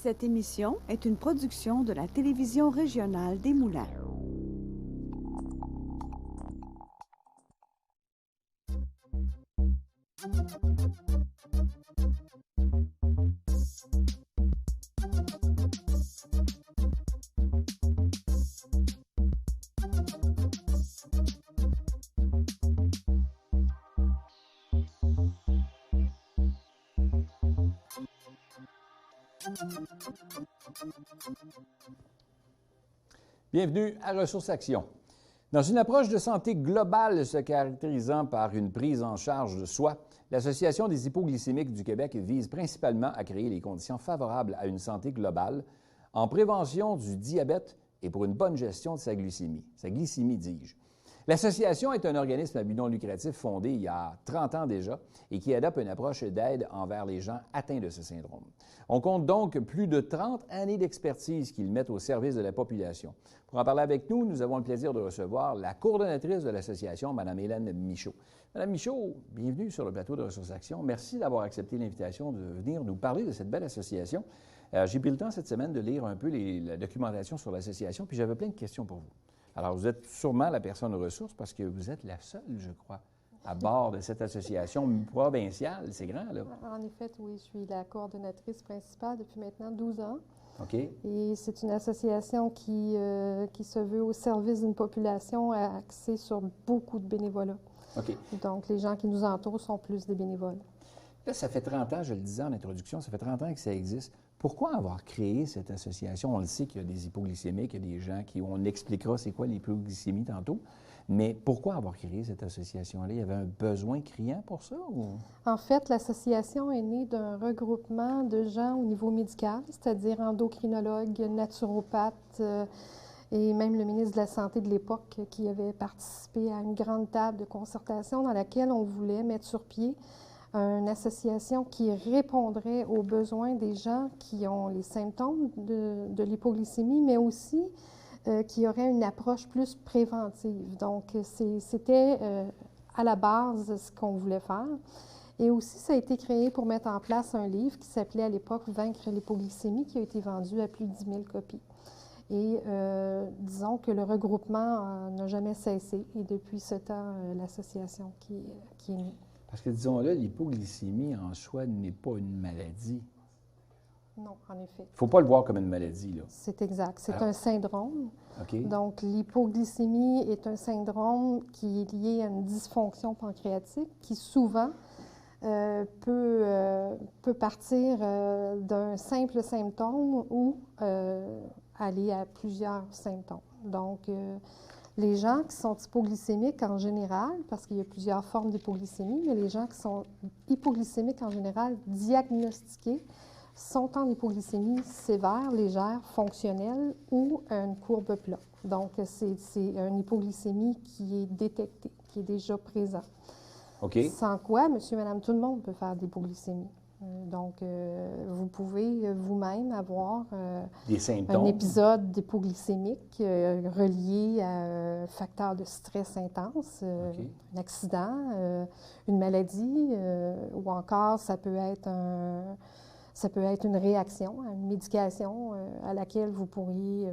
Cette émission est une production de la télévision régionale des Moulins. Bienvenue à Ressources Action. Dans une approche de santé globale se caractérisant par une prise en charge de soi, l'Association des hypoglycémiques du Québec vise principalement à créer les conditions favorables à une santé globale en prévention du diabète et pour une bonne gestion de sa glycémie, dis-je. L'Association est un organisme à but non lucratif fondé il y a 30 ans déjà et qui adopte une approche d'aide envers les gens atteints de ce syndrome. On compte donc plus de 30 années d'expertise qu'ils mettent au service de la population. Pour en parler avec nous, nous avons le plaisir de recevoir la coordonnatrice de l'Association, Mme Hélène Michaud. Mme Michaud, bienvenue sur le plateau de Ressources Action. Merci d'avoir accepté l'invitation de venir nous parler de cette belle association. J'ai pris le temps cette semaine de lire un peu la documentation sur l'association, puis j'avais plein de questions pour vous. Alors, vous êtes sûrement la personne ressource parce que vous êtes la seule, je crois, à bord de cette association provinciale. C'est grand, là. En effet, oui. Je suis la coordonnatrice principale depuis maintenant 12 ans. OK. Et c'est une association qui se veut au service d'une population axée sur beaucoup de bénévolat. OK. Donc, les gens qui nous entourent sont plus des bénévoles. Là, ça fait 30 ans, je le disais en introduction, ça fait 30 ans que ça existe. Pourquoi avoir créé cette association? On le sait qu'il y a des hypoglycémiques, il y a des gens qui... On expliquera c'est quoi l'hypoglycémie tantôt. Mais pourquoi avoir créé cette association-là? Il y avait un besoin criant pour ça? Ou? En fait, l'association est née d'un regroupement de gens au niveau médical, c'est-à-dire endocrinologues, naturopathes et même le ministre de la Santé de l'époque qui avait participé à une grande table de concertation dans laquelle on voulait mettre sur pied une association qui répondrait aux besoins des gens qui ont les symptômes de l'hypoglycémie, mais aussi qui aurait une approche plus préventive. Donc, c'était à la base ce qu'on voulait faire. Et aussi, ça a été créé pour mettre en place un livre qui s'appelait à l'époque « Vaincre l'hypoglycémie » qui a été vendu à plus de 10 000 copies. Et disons que le regroupement n'a jamais cessé. Et depuis ce temps, l'association qui est née. Parce que, disons-le, l'hypoglycémie en soi n'est pas une maladie. Non, en effet. Il ne faut pas le voir comme une maladie, là. C'est exact. C'est un syndrome. OK. Donc, l'hypoglycémie est un syndrome qui est lié à une dysfonction pancréatique qui souvent peut partir d'un simple symptôme ou aller à plusieurs symptômes. Donc, les gens qui sont hypoglycémiques en général, parce qu'il y a plusieurs formes d'hypoglycémie, mais les gens qui sont hypoglycémiques en général diagnostiqués sont en hypoglycémie sévère, légère, fonctionnelle ou une courbe plate. Donc, c'est une hypoglycémie qui est détectée, qui est déjà présente. OK. Sans quoi, monsieur, madame, tout le monde peut faire de l'hypoglycémie. Donc, vous pouvez vous-même avoir des symptômes. Un épisode d'hypoglycémique relié à un facteur de stress intense, OK. un accident, une maladie, ou encore ça peut être une réaction à une médication à laquelle vous pourriez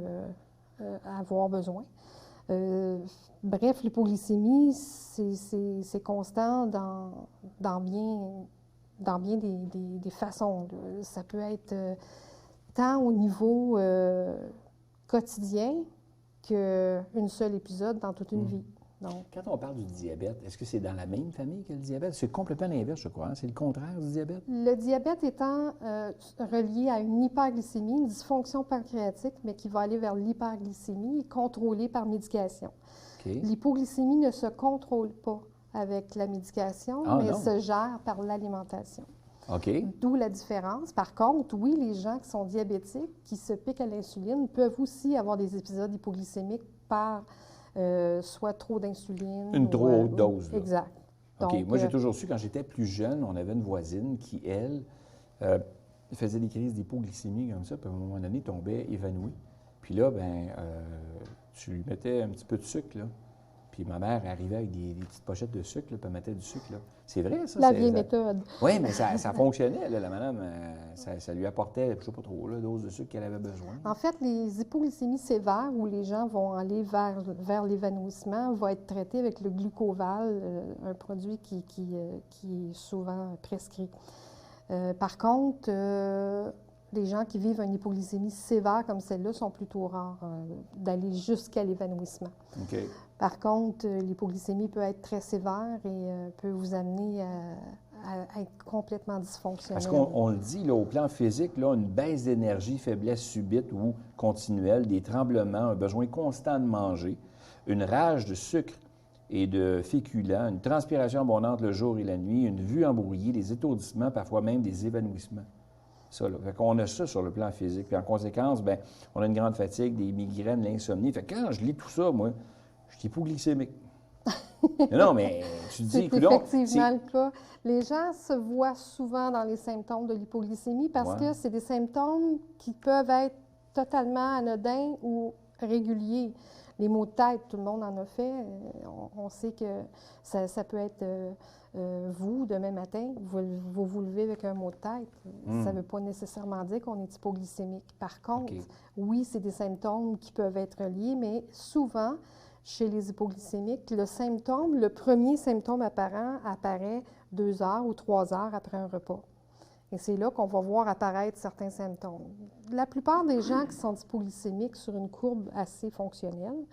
avoir besoin. Bref, l'hypoglycémie, c'est constant dans bien des façons. Ça peut être tant au niveau quotidien qu'un seul épisode dans toute une vie. Donc, quand on parle du diabète, est-ce que c'est dans la même famille que le diabète? C'est complètement l'inverse, je crois. Hein? C'est le contraire du diabète? Le diabète étant relié à une hyperglycémie, une dysfonction pancréatique, mais qui va aller vers l'hyperglycémie et contrôlée par médication. Okay. L'hypoglycémie ne se contrôle pas avec la médication, mais se gère par l'alimentation. OK. D'où la différence. Par contre, oui, les gens qui sont diabétiques, qui se piquent à l'insuline, peuvent aussi avoir des épisodes hypoglycémiques par soit trop d'insuline. Une trop haute dose. Là. Exact. OK. Donc, moi, j'ai toujours su, quand j'étais plus jeune, on avait une voisine qui, elle, faisait des crises d'hypoglycémie comme ça, puis à un moment donné, tombait évanouie. Puis là, tu lui mettais un petit peu de sucre, là. Puis ma mère arrivait avec des petites pochettes de sucre, là, puis elle mettait du sucre. Là. C'est vrai, ça? La vieille méthode. Oui, mais ça fonctionnait. Là, la madame, ça lui apportait, je ne sais pas trop, la dose de sucre qu'elle avait besoin. En fait, les hypoglycémies sévères, où les gens vont aller vers l'évanouissement, vont être traités avec le glucoval, un produit qui est souvent prescrit. Par contre, les gens qui vivent une hypoglycémie sévère comme celle-là sont plutôt rares d'aller jusqu'à l'évanouissement. Okay. Par contre, l'hypoglycémie peut être très sévère et peut vous amener à être complètement dysfonctionnel. Parce qu'on le dit, là, au plan physique, là, une baisse d'énergie, faiblesse subite ou continuelle, des tremblements, un besoin constant de manger, une rage de sucre et de féculents, une transpiration abondante le jour et la nuit, une vue embrouillée, des étourdissements, parfois même des évanouissements. Ça, là. Fait qu'on a ça sur le plan physique. Puis en conséquence, bien, on a une grande fatigue, des migraines, l'insomnie. Fait que quand je lis tout ça, moi, je suis hypoglycémique. Non, mais tu dis, c'est effectivement le cas. Les gens se voient souvent dans les symptômes de l'hypoglycémie parce que c'est des symptômes qui peuvent être totalement anodins ou réguliers. Les maux de tête, tout le monde en a fait. On sait que ça peut être vous, demain matin, vous levez avec un maux de tête. Ça ne veut pas nécessairement dire qu'on est hypoglycémique. Par contre, oui, c'est des symptômes qui peuvent être liés, mais souvent, chez les hypoglycémiques, le premier symptôme apparent apparaît 2 heures ou 3 heures après un repas. Et c'est là qu'on va voir apparaître certains symptômes. La plupart des gens qui sont hypoglycémiques sur une courbe assez fonctionnelle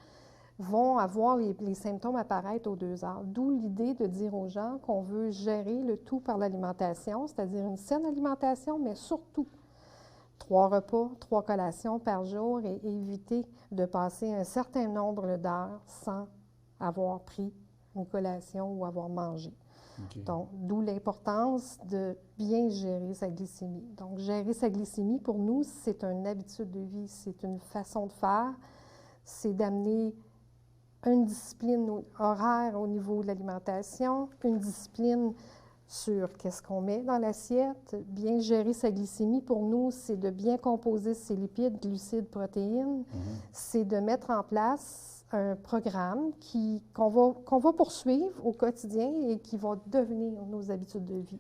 vont avoir les symptômes apparaître aux 2 heures. D'où l'idée de dire aux gens qu'on veut gérer le tout par l'alimentation, c'est-à-dire une saine alimentation, mais surtout 3 repas, 3 collations par jour et éviter de passer un certain nombre d'heures sans avoir pris une collation ou avoir mangé. Okay. Donc, d'où l'importance de bien gérer sa glycémie. Donc, gérer sa glycémie, pour nous, c'est une habitude de vie, c'est une façon de faire, c'est d'amener une discipline horaire au niveau de l'alimentation, une discipline sur qu'est-ce qu'on met dans l'assiette. Bien gérer sa glycémie, pour nous, c'est de bien composer ses lipides, glucides, protéines. C'est de mettre en place un programme qu'on va poursuivre au quotidien et qui va devenir nos habitudes de vie.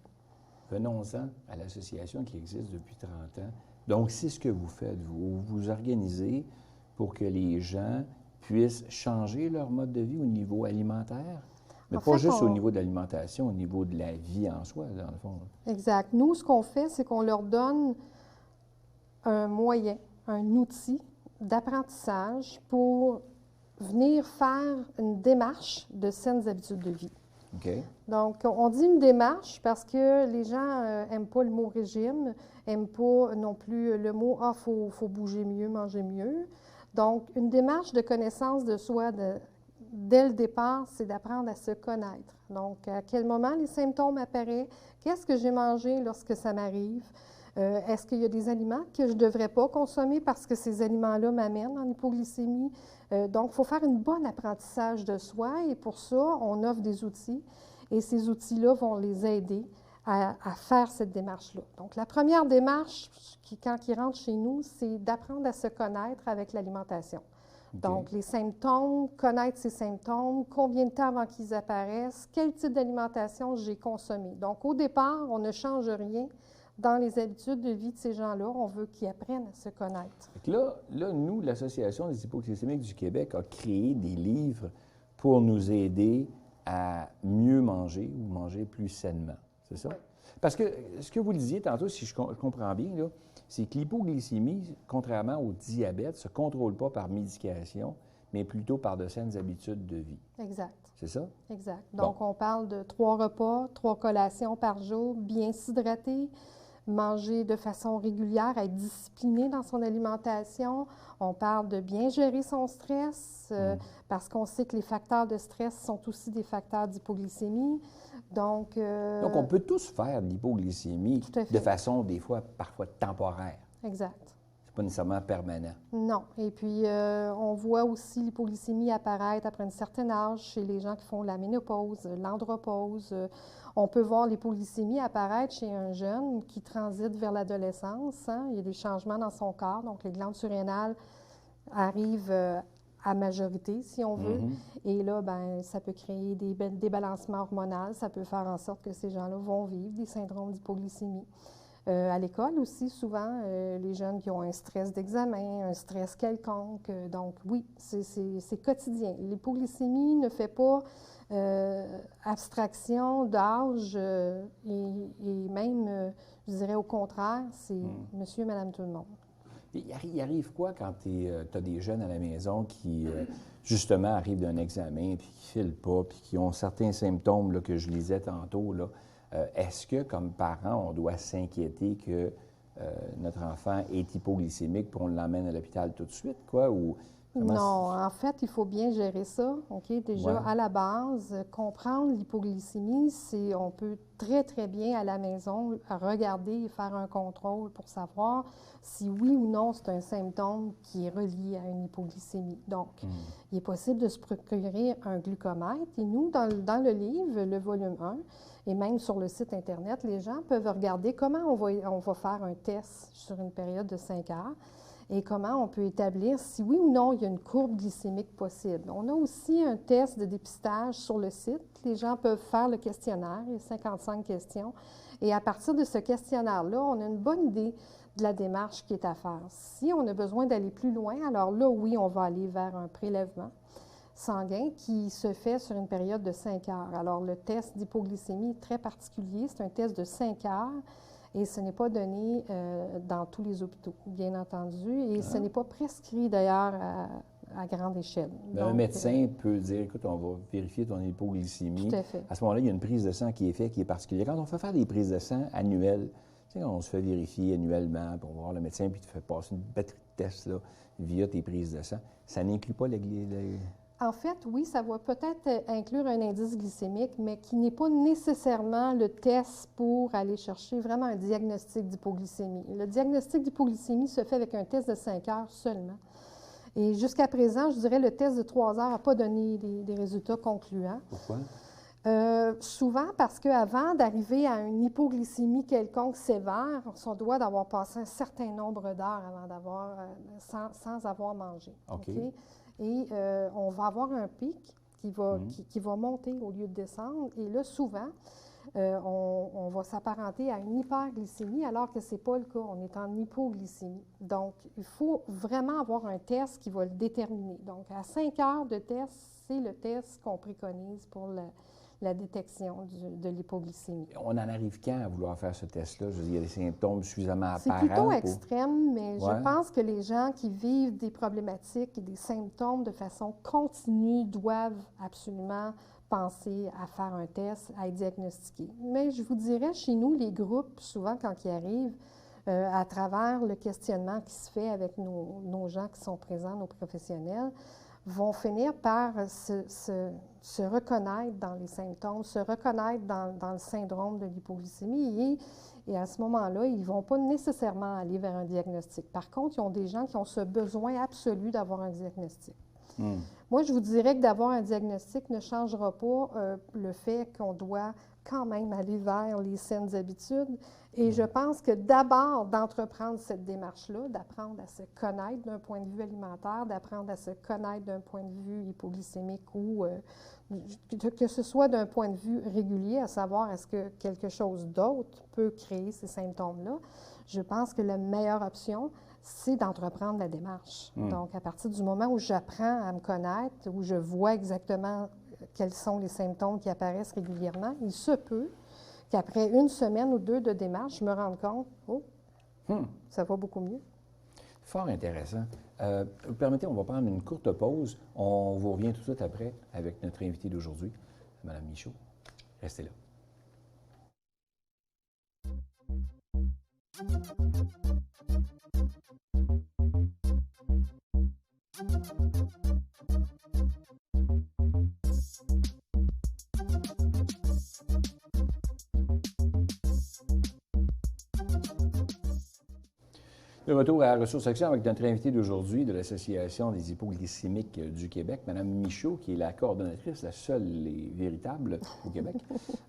Venons-en à l'association qui existe depuis 30 ans. Donc, c'est ce que vous faites. Vous vous organisez pour que les gens puissent changer leur mode de vie au niveau alimentaire, mais pas juste au niveau de l'alimentation, au niveau de la vie en soi, dans le fond. Exact. Nous, ce qu'on fait, c'est qu'on leur donne un moyen, un outil d'apprentissage pour venir faire une démarche de saines habitudes de vie. Okay. Donc, on dit une démarche parce que les gens n'aiment pas le mot régime, n'aiment pas non plus le mot « ah, faut bouger mieux, manger mieux ». Donc, une démarche de connaissance de soi dès le départ, c'est d'apprendre à se connaître. Donc, à quel moment les symptômes apparaissent, qu'est-ce que j'ai mangé lorsque ça m'arrive, est-ce qu'il y a des aliments que je ne devrais pas consommer parce que ces aliments-là m'amènent en hypoglycémie. Donc, il faut faire un bon apprentissage de soi et pour ça, on offre des outils et ces outils-là vont les aider à faire cette démarche-là. Donc, la première démarche, quand ils rentrent chez nous, c'est d'apprendre à se connaître avec l'alimentation. Okay. Donc, les symptômes, connaître ces symptômes, combien de temps avant qu'ils apparaissent, quel type d'alimentation j'ai consommé. Donc, au départ, on ne change rien dans les habitudes de vie de ces gens-là. On veut qu'ils apprennent à se connaître. Là, nous, l'Association des hypoglycémiques du Québec a créé des livres pour nous aider à mieux manger ou manger plus sainement. C'est ça? Oui. Parce que ce que vous le disiez tantôt, si je comprends bien, c'est que l'hypoglycémie, contrairement au diabète, ne se contrôle pas par médication, mais plutôt par de saines habitudes de vie. Exact. C'est ça? Exact. Donc, on parle de 3 repas, 3 collations par jour, bien s'hydrater, manger de façon régulière, être discipliné dans son alimentation. On parle de bien gérer son stress parce qu'on sait que les facteurs de stress sont aussi des facteurs d'hypoglycémie. Donc, on peut tous faire de l'hypoglycémie de façon, des fois, parfois temporaire. Exact. C'est pas nécessairement permanent. Non. Et puis, on voit aussi l'hypoglycémie apparaître après un certain âge chez les gens qui font la ménopause, l'andropause. On peut voir l'hypoglycémie apparaître chez un jeune qui transite vers l'adolescence. Il y a des changements dans son corps. Donc, les glandes surrénales arrivent à majorité, si on veut. Et là, ben, ça peut créer des débalancements hormonaux. Ça peut faire en sorte que ces gens-là vont vivre des syndromes d'hypoglycémie. À l'école aussi, souvent, les jeunes qui ont un stress d'examen, un stress quelconque. Donc, oui, c'est quotidien. L'hypoglycémie ne fait pas abstraction d'âge et même, je dirais au contraire, c'est monsieur, madame, tout le monde. Il arrive quoi quand tu as des jeunes à la maison qui, justement, arrivent d'un examen, puis qui ne filent pas, puis qui ont certains symptômes là, que je lisais tantôt, là? Est-ce que, comme parents, on doit s'inquiéter que notre enfant est hypoglycémique puis on l'emmène à l'hôpital tout de suite, quoi? Ou non, en fait, il faut bien gérer ça, OK? Déjà, à la base, comprendre l'hypoglycémie, c'est on peut très, très bien à la maison regarder et faire un contrôle pour savoir si oui ou non c'est un symptôme qui est relié à une hypoglycémie. Donc, il est possible de se procurer un glucomètre. Et nous, dans le livre, le volume 1, et même sur le site Internet, les gens peuvent regarder comment on va faire un test sur une période de 5 heures. Et comment on peut établir si oui ou non il y a une courbe glycémique possible. On a aussi un test de dépistage sur le site. Les gens peuvent faire le questionnaire, il y a 55 questions. Et à partir de ce questionnaire-là, on a une bonne idée de la démarche qui est à faire. Si on a besoin d'aller plus loin, alors là, oui, on va aller vers un prélèvement sanguin qui se fait sur une période de 5 heures. Alors, le test d'hypoglycémie est très particulier. C'est un test de 5 heures. Et ce n'est pas donné dans tous les hôpitaux, bien entendu. Et ce n'est pas prescrit, d'ailleurs, à grande échelle. Donc, un médecin peut dire, écoute, on va vérifier ton hypoglycémie. Tout à fait. À ce moment-là, il y a une prise de sang qui est faite, qui est particulière. Quand on fait faire des prises de sang annuelles, tu sais, quand on se fait vérifier annuellement pour voir le médecin, puis tu fais passer une batterie de tests là, via tes prises de sang, ça n'inclut pas En fait, oui, ça va peut-être inclure un indice glycémique, mais qui n'est pas nécessairement le test pour aller chercher vraiment un diagnostic d'hypoglycémie. Le diagnostic d'hypoglycémie se fait avec un test de 5 heures seulement. Et jusqu'à présent, je dirais le test de 3 heures n'a pas donné des résultats concluants. Pourquoi? Souvent parce qu'avant d'arriver à une hypoglycémie quelconque sévère, on doit d'avoir passé un certain nombre d'heures avant d'avoir, sans avoir mangé. OK. Et on va avoir un pic qui va monter au lieu de descendre. Et là, souvent, on va s'apparenter à une hyperglycémie alors que ce n'est pas le cas. On est en hypoglycémie. Donc, il faut vraiment avoir un test qui va le déterminer. Donc, à 5 heures de test, c'est le test qu'on préconise pour la détection de l'hypoglycémie. On en arrive quand à vouloir faire ce test-là? Je veux dire, il y a des symptômes suffisamment apparents. C'est plutôt extrême, mais Ouais. je pense que les gens qui vivent des problématiques et des symptômes de façon continue doivent absolument penser à faire un test, à être diagnostiqués. Mais je vous dirais, chez nous, les groupes, souvent quand ils arrivent, à travers le questionnement qui se fait avec nos gens qui sont présents, nos professionnels, vont finir par se reconnaître dans les symptômes, se reconnaître dans le syndrome de l'hypoglycémie et à ce moment-là, ils ne vont pas nécessairement aller vers un diagnostic. Par contre, ils ont des gens qui ont ce besoin absolu d'avoir un diagnostic. Moi, je vous dirais que d'avoir un diagnostic ne changera pas le fait qu'on doit quand même aller vers les saines habitudes. Et je pense que d'abord, d'entreprendre cette démarche-là, d'apprendre à se connaître d'un point de vue alimentaire, d'apprendre à se connaître d'un point de vue hypoglycémique ou que ce soit d'un point de vue régulier, à savoir est-ce que quelque chose d'autre peut créer ces symptômes-là, je pense que la meilleure option, c'est d'entreprendre la démarche. Donc, à partir du moment où j'apprends à me connaître, où je vois exactement quels sont les symptômes qui apparaissent régulièrement, il se peut qu'après 1 semaine ou 2 de démarche, je me rende compte, ça va beaucoup mieux. Fort intéressant. Vous permettez, on va prendre une courte pause. On vous revient tout de suite après avec notre invitée d'aujourd'hui, Mme Michaud. Restez là. De retour à Ressources Action avec notre invité d'aujourd'hui de l'Association des hypoglycémiques du Québec, Mme Michaud, qui est la coordonnatrice, la seule et véritable au Québec.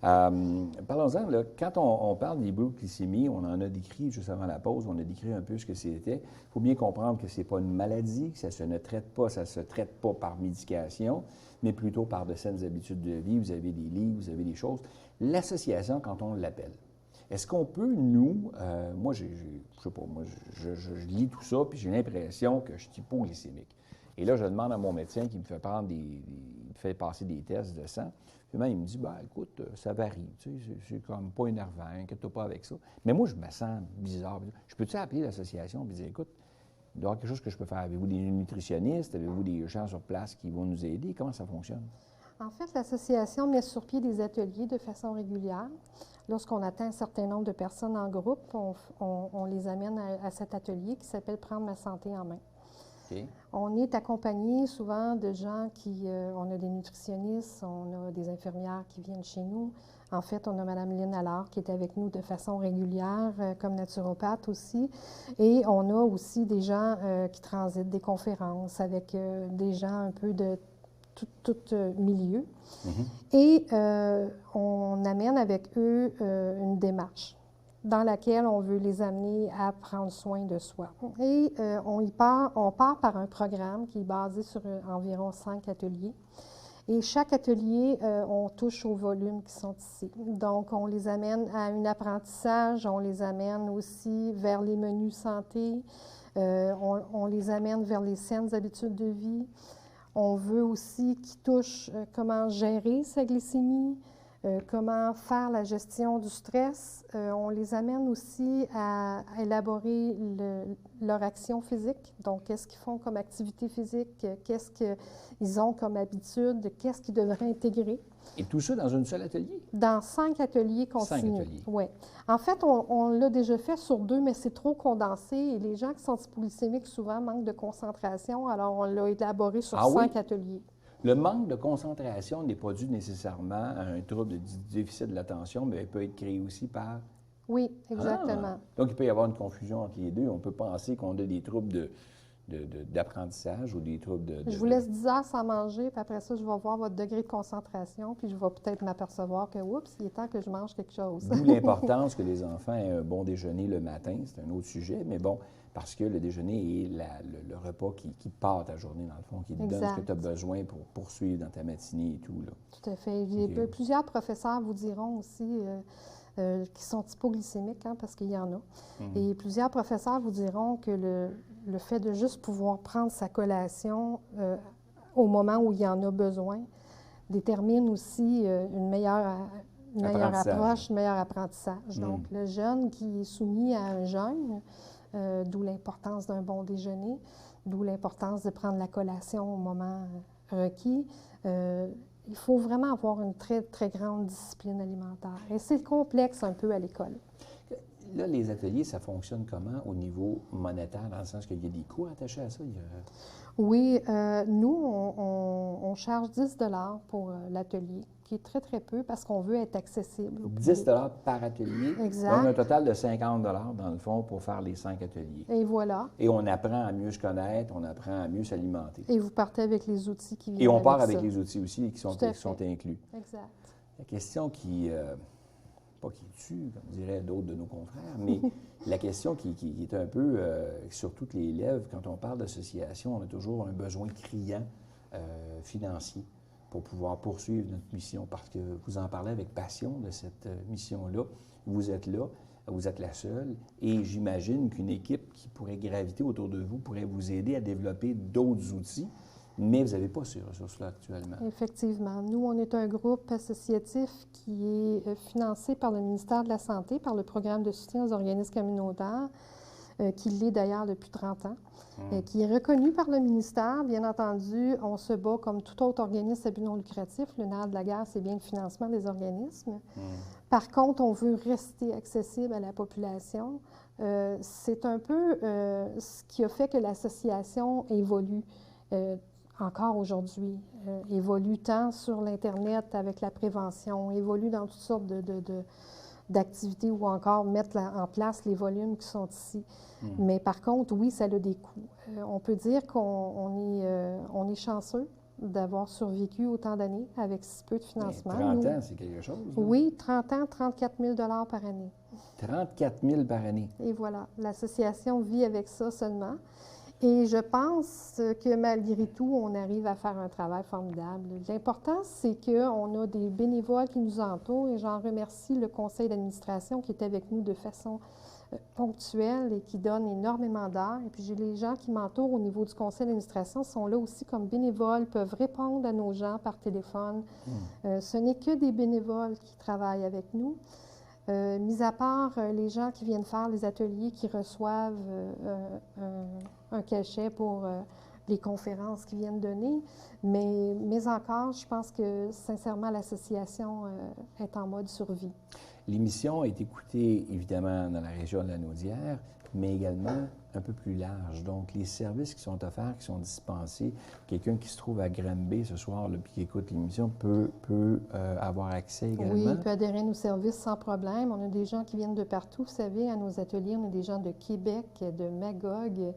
Parlons-en, là, quand on parle d'hypoglycémie, on en a décrit juste avant la pause, on a décrit un peu ce que c'était. Il faut bien comprendre que ce n'est pas une maladie, que ça ne se traite pas par médication, mais plutôt par de saines habitudes de vie. Vous avez des livres, vous avez des choses. L'association, quand on l'appelle, est-ce qu'on peut, nous, moi, je sais pas, moi, je lis tout ça, puis j'ai l'impression que je suis hypoglycémique. Et là, je demande à mon médecin qui me fait prendre il me fait passer des tests de sang. Puis il me dit, ben écoute, ça varie, tu sais, c'est comme pas énervant, inquiète-toi pas avec ça. Mais moi, je me sens bizarre. Je peux-tu appeler l'association et dire, écoute, il doit y avoir quelque chose que je peux faire. Avez-vous des nutritionnistes? Avez-vous des gens sur place qui vont nous aider? Comment ça fonctionne? En fait, l'association met sur pied des ateliers de façon régulière. Lorsqu'on atteint un certain nombre de personnes en groupe, on les amène à cet atelier qui s'appelle « Prendre ma santé en main ». Okay. On est accompagné souvent de gens on a des nutritionnistes, on a des infirmières qui viennent chez nous. En fait, on a Mme Lynn Allard qui est avec nous de façon régulière, comme naturopathe aussi. Et on a aussi des gens qui transitent des conférences avec des gens un peu de tout milieu. Mm-hmm. Et on amène avec eux une démarche dans laquelle on veut les amener à prendre soin de soi. Et on part par un programme qui est basé sur environ 5 ateliers. Et chaque atelier, on touche aux volumes qui sont ici. Donc, on les amène à un apprentissage, on les amène aussi vers les menus santé, on les amène vers les saines habitudes de vie. On veut aussi qu'ils touchent comment gérer sa glycémie, comment faire la gestion du stress. On les amène aussi à élaborer leur action physique. Donc, qu'est-ce qu'ils font comme activité physique, qu'est-ce qu'ils ont comme habitude, qu'est-ce qu'ils devraient intégrer. Et tout ça dans un seul atelier? Dans 5 ateliers continus. 5 ateliers. Oui. En fait, on l'a déjà fait sur 2, mais c'est trop condensé. Et les gens qui sont hypoglycémiques, souvent, manquent de concentration. Alors, on l'a élaboré sur 5 ateliers. Le manque de concentration n'est pas dû nécessairement à un trouble de déficit de l'attention, mais il peut être créé aussi par... Oui, exactement. Donc, il peut y avoir une confusion entre les deux. On peut penser qu'on a des troubles d'apprentissage ou des troubles de... Je vous laisse 10 heures sans manger, puis après ça, je vais voir votre degré de concentration, puis je vais peut-être m'apercevoir que, oups, il est temps que je mange quelque chose. D'où l'importance que les enfants aient un bon déjeuner le matin. C'est un autre sujet, mais bon, parce que le déjeuner est le repas qui part ta journée, dans le fond, qui te donne ce que tu as besoin pour poursuivre dans ta matinée et tout, là. Tout à fait. Okay. Plusieurs professeurs vous diront aussi... qui sont hypoglycémiques, hein, parce qu'il y en a. Et plusieurs professeurs vous diront que le fait de juste pouvoir prendre sa collation au moment où il y en a besoin détermine aussi une meilleure approche, un meilleur apprentissage. Donc, le jeune qui est soumis à un jeûne, d'où l'importance d'un bon déjeuner, d'où l'importance de prendre la collation au moment requis, il faut vraiment avoir une très, très grande discipline alimentaire. Et c'est complexe un peu à l'école. Là, les ateliers, ça fonctionne comment au niveau monétaire, dans le sens qu'il y a des coûts attachés à ça? Oui, nous, on charge 10 $ pour l'atelier, qui est très, très peu parce qu'on veut être accessible. 10 $ par atelier? Exact. Donc, un total de 50 $ dans le fond pour faire les 5 ateliers. Et voilà. Et on apprend à mieux se connaître, on apprend à mieux s'alimenter. Et vous partez avec les outils qui viennent Et on part avec les outils aussi qui sont inclus. Exact. La question pas qui tue, comme diraient d'autres de nos confrères, mais la question qui est un peu sur toutes les lèvres, quand on parle d'association, on a toujours un besoin criant financier pour pouvoir poursuivre notre mission, parce que vous en parlez avec passion de cette mission-là. Vous êtes là, vous êtes la seule, et j'imagine qu'une équipe qui pourrait graviter autour de vous pourrait vous aider à développer d'autres outils, mais vous n'avez pas ces ressources-là actuellement. Effectivement. Nous, on est un groupe associatif qui est financé par le ministère de la Santé, par le programme de soutien aux organismes communautaires, qui l'est d'ailleurs depuis 30 ans, qui est reconnu par le ministère. Bien entendu, on se bat comme tout autre organisme à but non lucratif. Le nerf de la guerre, c'est bien le financement des organismes. Par contre, on veut rester accessible à la population. C'est un peu ce qui a fait que l'association évolue. Encore aujourd'hui, évolue tant sur l'Internet avec la prévention, évolue dans toutes sortes d'activités ou encore mettre en place les volumes qui sont ici. Mais par contre, oui, ça a des coûts. On peut dire qu'on est chanceux d'avoir survécu autant d'années avec si peu de financement. 30 ans, c'est quelque chose. Là. Oui, 30 ans, 34 000 par année. 34 000 par année. Et voilà, l'association vit avec ça seulement. Et je pense que malgré tout, on arrive à faire un travail formidable. L'important, c'est qu'on a des bénévoles qui nous entourent et j'en remercie le conseil d'administration qui est avec nous de façon ponctuelle et qui donne énormément d'heures. Et puis, j'ai les gens qui m'entourent au niveau du conseil d'administration sont là aussi comme bénévoles, peuvent répondre à nos gens par téléphone. Ce n'est que des bénévoles qui travaillent avec nous. Mis à part les gens qui viennent faire les ateliers, qui reçoivent un cachet pour les conférences qu'ils viennent donner, mais encore, je pense que sincèrement, l'association est en mode survie. L'émission est écoutée évidemment dans la région de la Naudière, mais également un peu plus large. Donc, les services qui sont offerts, qui sont dispensés, quelqu'un qui se trouve à Granby ce soir là, puis qui écoute l'émission peut avoir accès également. Oui, il peut adhérer à nos services sans problème. On a des gens qui viennent de partout, vous savez, à nos ateliers. On a des gens de Québec, de Magog.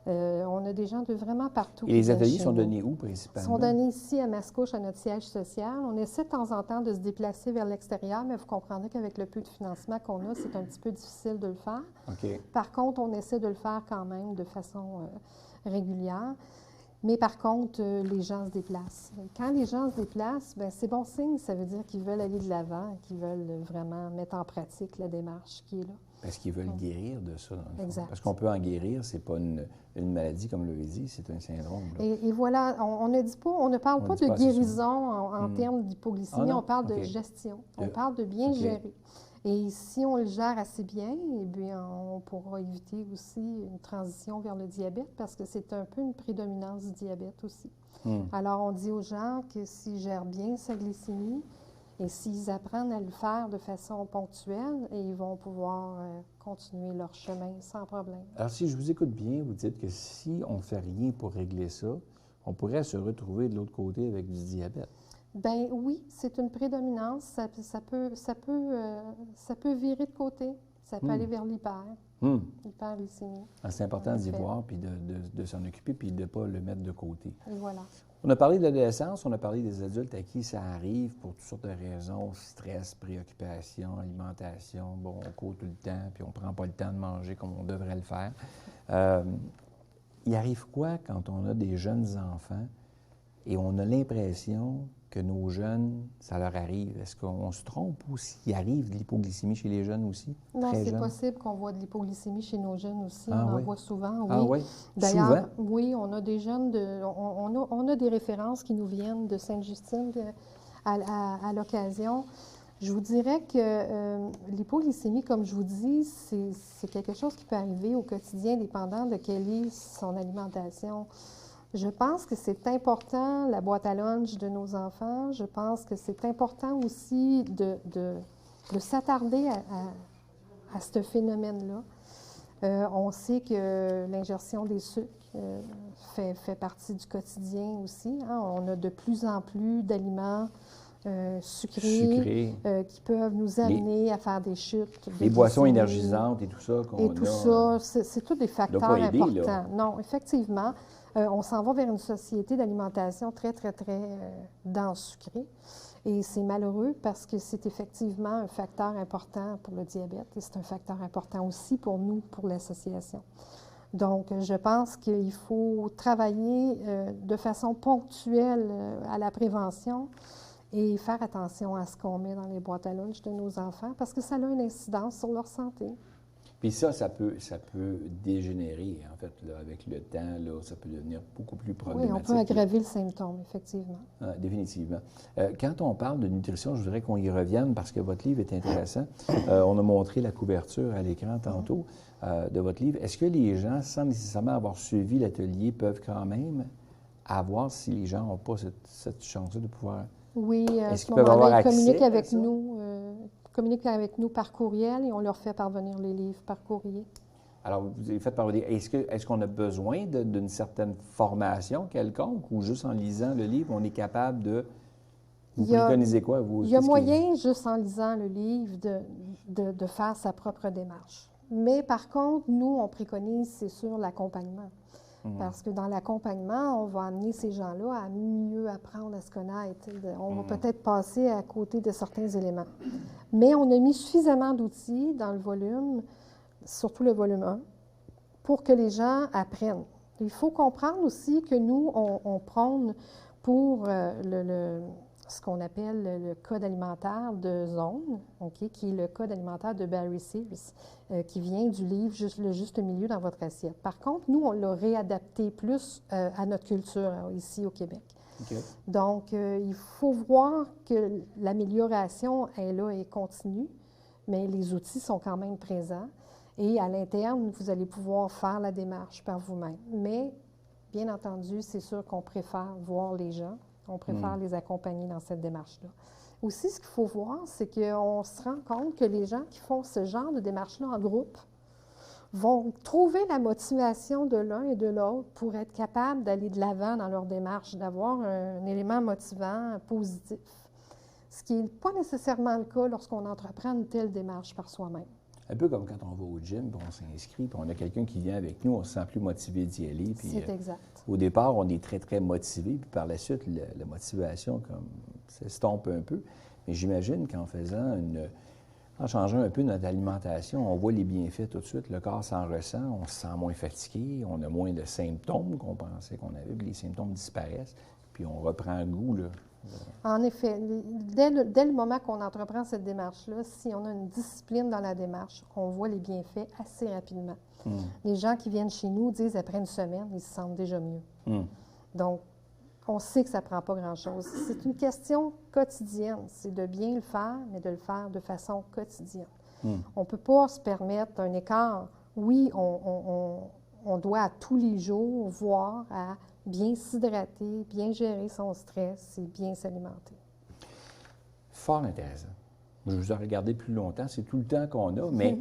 On a des gens de vraiment partout. Et les ateliers sont donnés où, principalement? Ils sont donnés ici, à Mascouche, à notre siège social. On essaie de temps en temps de se déplacer vers l'extérieur, mais vous comprendrez qu'avec le peu de financement qu'on a, c'est un petit peu difficile de le faire. Okay. Par contre, on essaie de le faire quand même de façon régulière. Mais par contre, les gens se déplacent. Quand les gens se déplacent, bien, c'est bon signe. Ça veut dire qu'ils veulent aller de l'avant, qu'ils veulent vraiment mettre en pratique la démarche qui est là. Parce qu'ils veulent guérir de ça, dans le fond. Exact. Parce qu'on peut en guérir, c'est pas une maladie, comme l'avait dit, c'est un syndrome. Et voilà, on ne parle pas de guérison en termes d'hypoglycémie, on parle de gestion. On parle de bien gérer. Et si on le gère assez bien, eh bien, on pourra éviter aussi une transition vers le diabète parce que c'est un peu une prédominance du diabète aussi. Alors, on dit aux gens que s'ils gèrent bien sa glycémie et s'ils apprennent à le faire de façon ponctuelle, ils vont pouvoir continuer leur chemin sans problème. Alors, si je vous écoute bien, vous dites que si on ne fait rien pour régler ça, on pourrait se retrouver de l'autre côté avec du diabète. Bien oui, c'est une prédominance. Ça peut virer de côté. Ça peut aller vers l'hyperglycémie. C'est important d'y voir, puis de s'en occuper, puis de ne pas le mettre de côté. Et voilà. On a parlé de l'adolescence, on a parlé des adultes à qui ça arrive pour toutes sortes de raisons, stress, préoccupation, alimentation. Bon, on court tout le temps, puis on ne prend pas le temps de manger comme on devrait le faire. Il arrive quoi quand on a des jeunes enfants et on a l'impression que nos jeunes, ça leur arrive? Est-ce qu'on se trompe ou s'il arrive de l'hypoglycémie chez les jeunes aussi? Non, c'est possible qu'on voit de l'hypoglycémie chez nos jeunes aussi. Ah, on en oui? voit souvent, oui. Ah oui? D'ailleurs, oui, on a des jeunes, on a des références qui nous viennent de Sainte-Justine à l'occasion. Je vous dirais que l'hypoglycémie, comme je vous dis, c'est quelque chose qui peut arriver au quotidien, dépendant de quelle est son alimentation. Je pense que c'est important, la boîte à lunch de nos enfants. Je pense que c'est important aussi de s'attarder à ce phénomène-là. On sait que l'ingestion des sucres fait partie du quotidien aussi. Hein. On a de plus en plus d'aliments sucrés qui peuvent nous amener à faire des chutes. Les boissons énergisantes et tout ça qu'on a. Et tout ça, c'est tous des facteurs importants. Là. Non, effectivement. On s'en va vers une société d'alimentation très, très, très dense sucrée. Et c'est malheureux parce que c'est effectivement un facteur important pour le diabète et c'est un facteur important aussi pour nous, pour l'association. Donc, je pense qu'il faut travailler de façon ponctuelle à la prévention et faire attention à ce qu'on met dans les boîtes à lunch de nos enfants parce que ça a une incidence sur leur santé. Puis ça peut dégénérer, en fait, là, avec le temps, là, ça peut devenir beaucoup plus problématique. Oui, on peut aggraver le symptôme, effectivement. Ah, définitivement. Quand on parle de nutrition, je voudrais qu'on y revienne parce que votre livre est intéressant. On a montré la couverture à l'écran tantôt de votre livre. Est-ce que les gens, sans nécessairement avoir suivi l'atelier, peuvent quand même avoir, si les gens n'ont pas cette chance-là de pouvoir... Oui, à ce moment-là, ils communiquent avec nous. Communiquent avec nous par courriel et on leur fait parvenir les livres par courrier. Alors, vous avez fait parvenir. Est-ce qu'on a besoin d'une certaine formation quelconque ou juste en lisant le livre, on est capable de Vous préconisez quoi, vous? Il y a moyen, juste en lisant le livre, de faire sa propre démarche. Mais par contre, nous, on préconise, c'est sûr, l'accompagnement. Parce que dans l'accompagnement, on va amener ces gens-là à mieux apprendre à se connaître. On va peut-être passer à côté de certains éléments. Mais on a mis suffisamment d'outils dans le volume, surtout le volume 1, pour que les gens apprennent. Il faut comprendre aussi que nous, on prône pour ce qu'on appelle le code alimentaire de zone, okay, qui est le code alimentaire de Barry Sears, qui vient du livre Le juste milieu dans votre assiette. Par contre, nous, on l'a réadapté plus à notre culture ici au Québec. Okay. Donc, il faut voir que l'amélioration est là et continue, mais les outils sont quand même présents. Et à l'interne, vous allez pouvoir faire la démarche par vous-même. Mais, bien entendu, c'est sûr qu'on préfère voir les gens. On préfère les accompagner dans cette démarche-là. Aussi, ce qu'il faut voir, c'est qu'on se rend compte que les gens qui font ce genre de démarche-là en groupe vont trouver la motivation de l'un et de l'autre pour être capables d'aller de l'avant dans leur démarche, d'avoir un élément motivant positif. Ce qui n'est pas nécessairement le cas lorsqu'on entreprend une telle démarche par soi-même. Un peu comme quand on va au gym, puis on s'inscrit, puis on a quelqu'un qui vient avec nous, on se sent plus motivé d'y aller. C'est exact. Au départ, on est très, très motivé, puis par la suite, la motivation s'estompe un peu. Mais j'imagine qu'en en changeant un peu notre alimentation, on voit les bienfaits tout de suite, le corps s'en ressent, on se sent moins fatigué, on a moins de symptômes qu'on pensait qu'on avait, puis les symptômes disparaissent, puis on reprend goût, là. En effet, dès le moment qu'on entreprend cette démarche-là, si on a une discipline dans la démarche, on voit les bienfaits assez rapidement. Les gens qui viennent chez nous disent après une semaine, ils se sentent déjà mieux. Donc, on sait que ça ne prend pas grand-chose. C'est une question quotidienne. C'est de bien le faire, mais de le faire de façon quotidienne. On ne peut pas se permettre un écart. Oui, on doit à tous les jours voir à bien s'hydrater, bien gérer son stress et bien s'alimenter. Fort intéressant. Je vous ai regardé plus longtemps, c'est tout le temps qu'on a, mais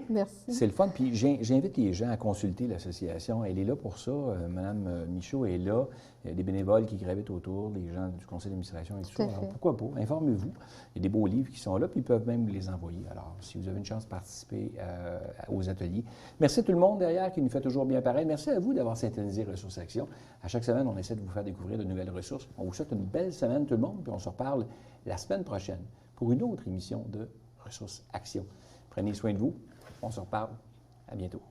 c'est le fun. Puis j'invite les gens à consulter l'association. Elle est là pour ça. Mme Michaud est là. Il y a des bénévoles qui gravitent autour, les gens du conseil d'administration et tout ça. Alors pourquoi pas? Informez-vous. Il y a des beaux livres qui sont là, puis ils peuvent même vous les envoyer. Alors, si vous avez une chance de participer aux ateliers. Merci à tout le monde derrière qui nous fait toujours bien pareil. Merci à vous d'avoir syntonisé Ressources Action. À chaque semaine, on essaie de vous faire découvrir de nouvelles ressources. On vous souhaite une belle semaine, tout le monde, puis on se reparle la semaine prochaine pour une autre émission de Ressources Action. Prenez soin de vous. On se reparle. À bientôt.